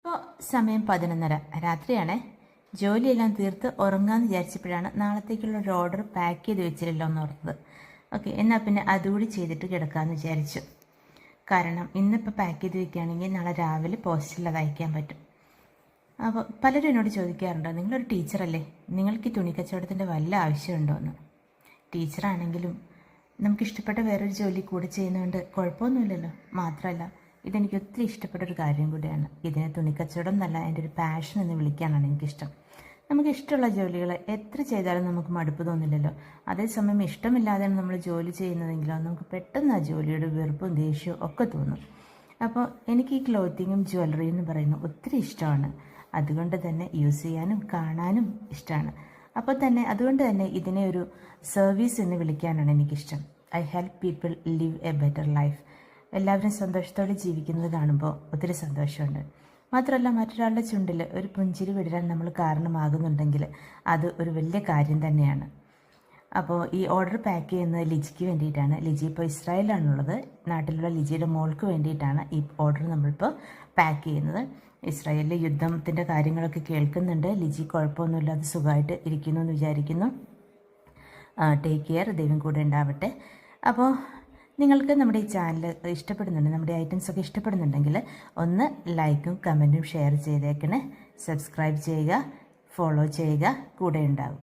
ഇപ്പോൾ സമയം 11:30 രാത്രിയാണേ. ജോലിയെല്ലാം തീർത്ത് ഉറങ്ങാമെന്ന് വിചാരിച്ചപ്പോഴാണ് നാളത്തേക്കുള്ള ഒരു ഓർഡർ പാക്ക് ചെയ്ത് വെച്ചില്ലല്ലോ എന്ന് ഓർത്തത്. ഓക്കെ, എന്നാൽ പിന്നെ അതുകൂടി ചെയ്തിട്ട് കിടക്കാമെന്ന് വിചാരിച്ചു. കാരണം ഇന്നിപ്പോൾ പാക്ക് ചെയ്ത് വെക്കുകയാണെങ്കിൽ നാളെ രാവിലെ പോസ്റ്റിൽ അത് അയക്കാൻ പറ്റും. അപ്പോൾ പലരും എന്നോട് ചോദിക്കാറുണ്ട്, നിങ്ങളൊരു ടീച്ചറല്ലേ, നിങ്ങൾക്ക് ഈ തുണിക്കച്ചവടത്തിൻ്റെ വല്ല ആവശ്യമുണ്ടോ എന്ന്. ടീച്ചറാണെങ്കിലും നമുക്കിഷ്ടപ്പെട്ട വേറൊരു ജോലി കൂടെ ചെയ്യുന്നതുകൊണ്ട് കുഴപ്പമൊന്നുമില്ലല്ലോ. മാത്രമല്ല ഇതെനിക്ക് ഒത്തിരി ഇഷ്ടപ്പെട്ടൊരു കാര്യം കൂടിയാണ്. ഇതിനെ തുണിക്കച്ചവടം എന്നല്ല, എൻ്റെ ഒരു പാഷൻ എന്ന് വിളിക്കാനാണ് എനിക്കിഷ്ടം. നമുക്ക് ഇഷ്ടമുള്ള ജോലികൾ എത്ര ചെയ്താലും നമുക്ക് മടുപ്പ് തോന്നില്ലല്ലോ. അതേസമയം ഇഷ്ടമില്ലാതെയാണ് നമ്മൾ ജോലി ചെയ്യുന്നതെങ്കിലോ നമുക്ക് പെട്ടെന്ന് ആ ജോലിയുടെ വെറുപ്പും ദേഷ്യവും ഒക്കെ തോന്നും. അപ്പോൾ എനിക്ക് ഈ ക്ലോത്തിങ്ങും ജ്വല്ലറിയും എന്ന് പറയുന്നത് ഒത്തിരി ഇഷ്ടമാണ്. അതുകൊണ്ട് തന്നെ യൂസ് ചെയ്യാനും കാണാനും ഇഷ്ടമാണ്. അപ്പോൾ തന്നെ അതുകൊണ്ട് തന്നെ ഇതിനെ ഒരു സർവീസ് എന്ന് വിളിക്കാനാണ് എനിക്കിഷ്ടം. I help people live A better life. എല്ലാവരും സന്തോഷത്തോടെ ജീവിക്കുന്നത് കാണുമ്പോൾ ഒത്തിരി സന്തോഷമുണ്ട്. മാത്രമല്ല മറ്റൊരാളുടെ ചുണ്ടിൽ ഒരു പുഞ്ചിരി വിടരാൻ നമ്മൾ കാരണമാകുന്നുണ്ടെങ്കിൽ അത് ഒരു വലിയ കാര്യം തന്നെയാണ്. അപ്പോൾ ഈ ഓർഡർ പാക്ക് ചെയ്യുന്നത് ലിജിക്ക് വേണ്ടിയിട്ടാണ്. ലിജി ഇപ്പോൾ ഇസ്രായേലിലാണുള്ളത്. നാട്ടിലുള്ള ലിജിയുടെ മോൾക്ക് വേണ്ടിയിട്ടാണ് ഈ ഓർഡർ നമ്മളിപ്പോൾ പാക്ക് ചെയ്യുന്നത്. ഇസ്രായേലിലെ യുദ്ധത്തിൻ്റെ കാര്യങ്ങളൊക്കെ കേൾക്കുന്നുണ്ട്. ലിജി കുഴപ്പമൊന്നുമില്ലാതെ സുഖമായിട്ട് ഇരിക്കുന്നു എന്ന് വിചാരിക്കുന്നു. ടേക്ക് കെയർ, ദൈവം കൂടെ ഉണ്ടാവട്ടെ. അപ്പോൾ നിങ്ങൾക്ക് നമ്മുടെ ഈ ചാനൽ ഇഷ്ടപ്പെടുന്നുണ്ട്, നമ്മുടെ ഐറ്റംസൊക്കെ ഇഷ്ടപ്പെടുന്നുണ്ടെങ്കിൽ ഒന്ന് ലൈക്കും കമൻറ്റും ഷെയർ ചെയ്തേക്കണേ. സബ്സ്ക്രൈബ് ചെയ്യുക, ഫോളോ ചെയ്യുക, കൂടെ ഉണ്ടാവും.